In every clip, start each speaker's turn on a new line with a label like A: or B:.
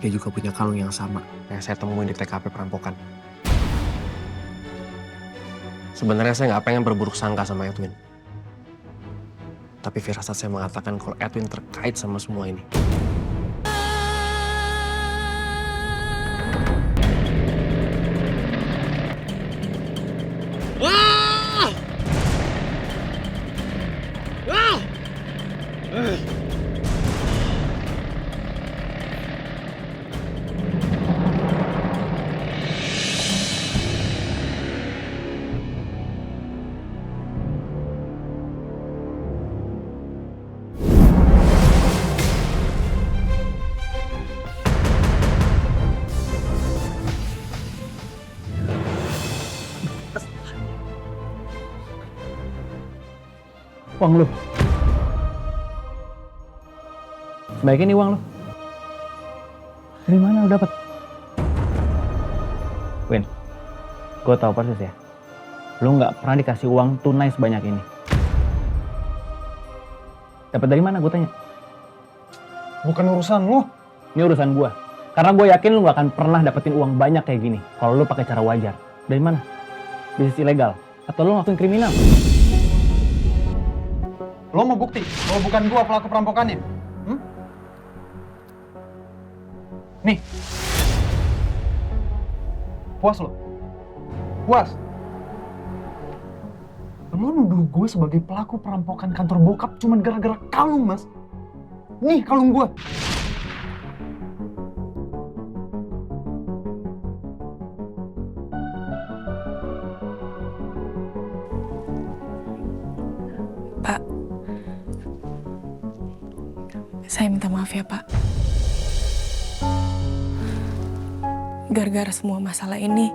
A: Dia juga punya kalung yang sama yang saya temuin di TKP perampokan. Sebenarnya saya nggak pengen berburuk sangka sama Edwin. Tapi firasat saya mengatakan kalau Edwin terkait sama semua ini.
B: Uang lu. Sebaiknya nih uang lu. Dari mana lu dapat? Win, gue tahu persis ya. Lu nggak pernah dikasih uang tunai sebanyak ini. Dapat dari mana gue tanya?
C: Bukan urusan lu.
B: Ini urusan gue. Karena gue yakin lu gak akan pernah dapetin uang banyak kayak gini. Kalau lu pakai cara wajar. Dari mana? Bisnis ilegal? Atau lu ngelakuin kriminal?
C: Lo mau bukti kalau bukan gua pelaku perampokannya? Nih. Puas lo? Puas? Lo nuduh gue sebagai pelaku perampokan kantor bokap cuma gara-gara kalung, Mas. Nih kalung gue.
D: Pak, saya minta maaf ya Pak. Gara-gara semua masalah ini,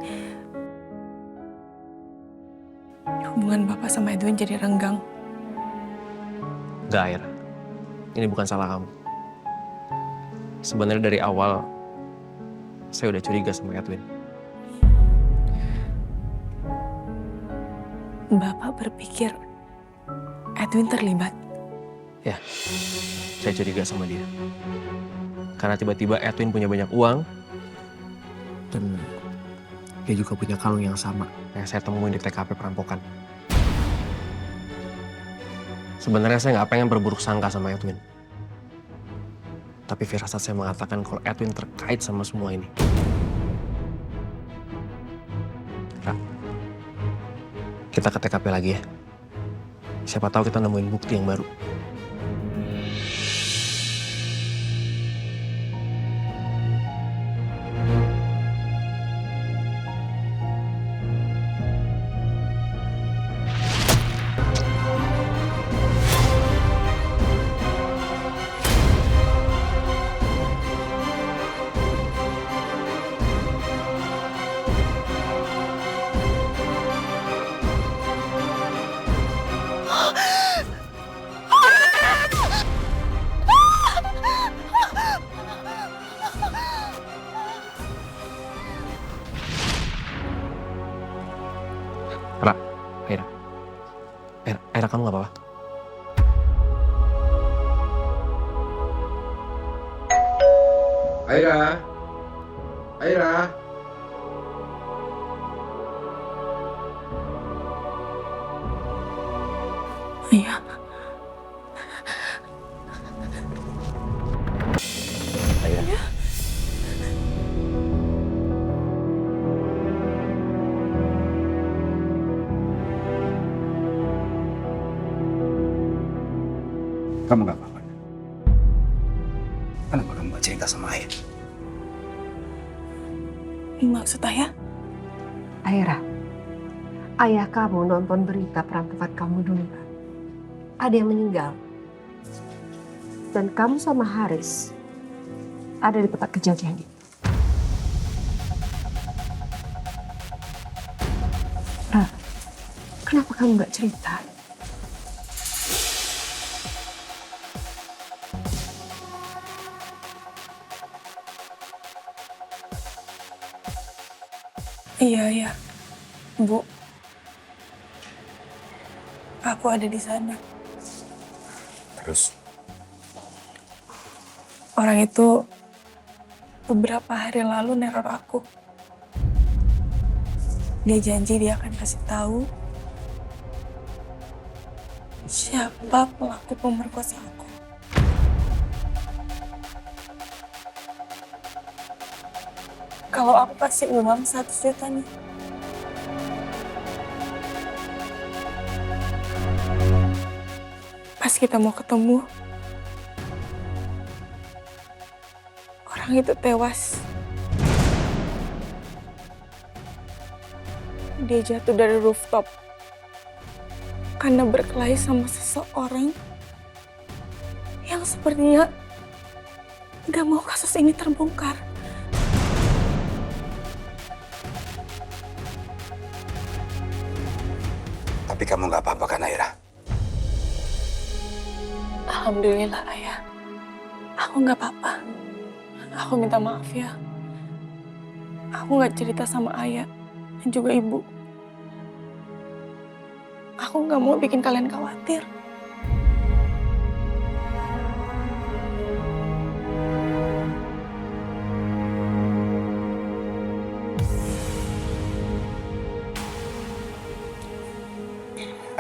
D: hubungan Bapak sama Edwin jadi renggang.
A: Gak, Aira. Ini bukan salah kamu. Sebenarnya dari awal, saya udah curiga sama Edwin.
D: Bapak berpikir Edwin terlibat?
A: Ya, saya curiga sama dia. Karena tiba-tiba Edwin punya banyak uang, dan dia juga punya kalung yang sama yang saya temuin di TKP perampokan. Sebenarnya saya nggak pengen berburuk sangka sama Edwin. Tapi firasat saya mengatakan kalau Edwin terkait sama semua ini. Ra, kita ke TKP lagi ya. Siapa tahu kita nemuin bukti yang baru. Ra, Aira. Aira, kamu gak apa-apa?
E: Aira, Aira.
D: Iya.
A: Aira.
E: Kamu gak apa-apa. Kenapa kamu gak cerita sama ayah?
D: Maksud ayah?
F: Aira, ayah kamu nonton berita perampokan kamu dulu kan? Ada yang meninggal. Dan kamu sama Haris ada di tempat kejadian itu. Ra, kenapa kamu nggak cerita?
D: Iya, Bu. Aku ada di sana.
E: Terus?
D: Orang itu beberapa hari lalu neror aku. Dia janji dia akan kasih tahu siapa pelaku pemerkosaan aku. Kalau aku kasih uang 100 juta nih. Pas kita mau ketemu, orang itu tewas. Dia jatuh dari rooftop karena berkelahi sama seseorang yang sepertinya gak mau kasus ini terbongkar.
E: Tapi kamu nggak apa-apa kan, Aira?
D: Alhamdulillah, Ayah. Aku gak apa-apa. Aku minta maaf ya. Aku gak cerita sama Ayah dan juga Ibu. Aku gak mau bikin kalian khawatir.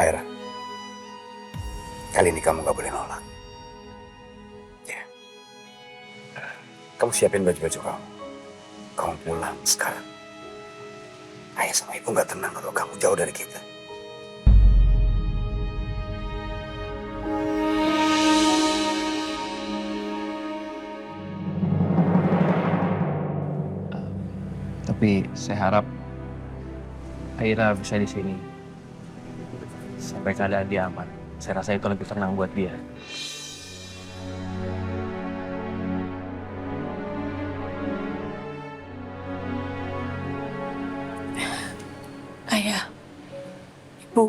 E: Aira, kali ini kamu nggak boleh nolak. Ya. Kamu siapin baju-baju kamu. Kamu pulang sekarang. Ayah sama ibu nggak tenang kalau kamu jauh dari kita.
A: Tapi saya harap Aira bisa di sini sampai keadaan dia aman. Saya rasa itu lebih tenang buat dia.
D: Ayah, Ibu,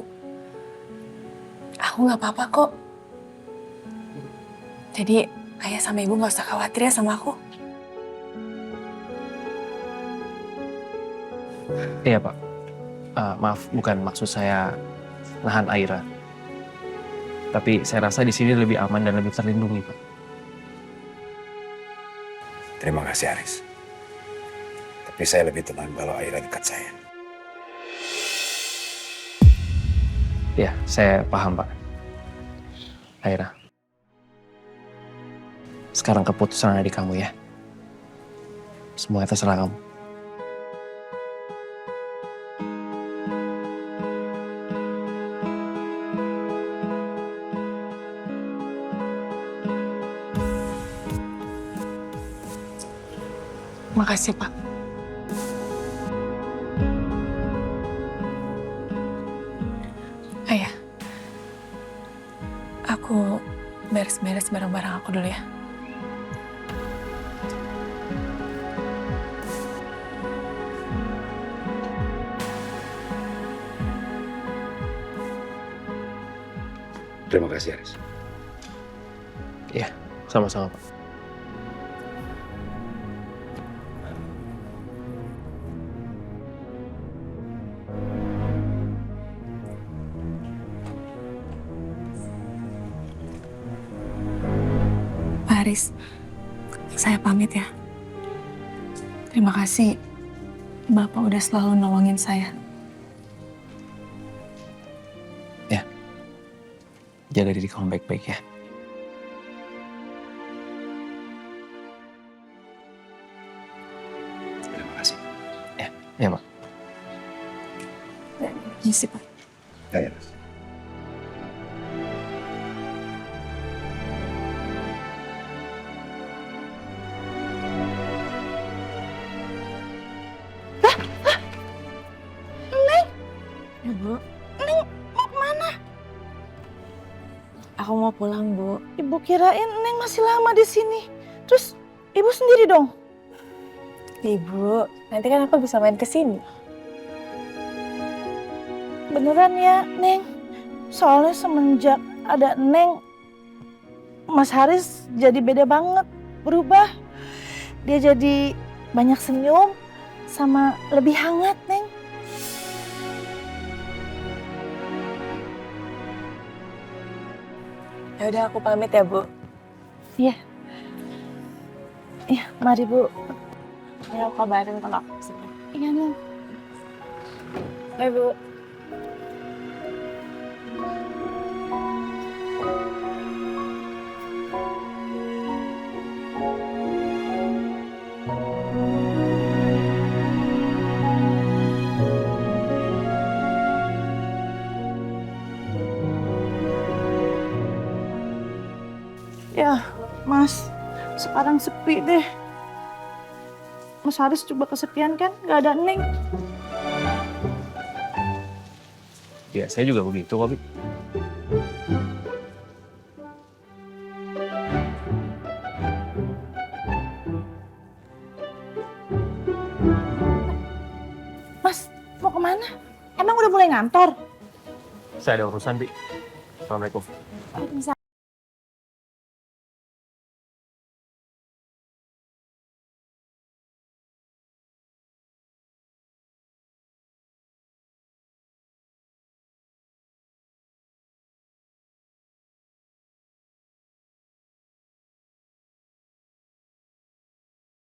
D: aku gak apa-apa kok. Jadi Ayah sama Ibu gak usah khawatir ya sama aku.
A: Iya Pak, maaf bukan maksud saya nahan Aira. Tapi saya rasa di sini lebih aman dan lebih terlindungi Pak.
E: Terima kasih, Aris. Tapi saya lebih tenang kalau Aira dekat saya.
A: Ya, saya paham Pak. Aira, sekarang keputusan ada di kamu ya. Semuanya terserah kamu.
D: Makasih, Pak. Ayah, aku beres-beres barang-barang aku dulu ya.
E: Terima kasih, Aris.
A: Iya, sama-sama Pak.
D: Pak Haris, saya pamit ya. Terima kasih, Bapak udah selalu nolongin saya.
A: Jaga diri kamu baik-baik ya.
E: Terima kasih.
A: Ya Pak.
D: Misi, Pak.
E: Ya, Aris.
G: Bu, Neng mau kemana? Aku mau pulang, Bu. Ibu kirain Neng masih lama di sini. Terus Ibu sendiri dong?
D: Ibu, nanti kan aku bisa main ke sini.
G: Beneran ya, Neng? Soalnya semenjak ada Neng, Mas Haris jadi beda banget, berubah. Dia jadi banyak senyum, sama lebih hangat, Neng.
D: Ya udah aku pamit ya, Bu.
G: Iya. Iya, mari Bu.
D: Ya, aku kabarin kalau aku kesini.
G: Iya, Neng.
D: Bye, Bu.
G: Ya, Mas, sekarang sepi deh. Mas Haris coba kesepian kan? Gak ada Neng.
A: Ya, saya juga begitu kok, Bi.
G: Mas, mau kemana? Emang udah mulai ngantor?
A: Saya ada urusan, Bi. Assalamualaikum.
G: Waalaikumsalam.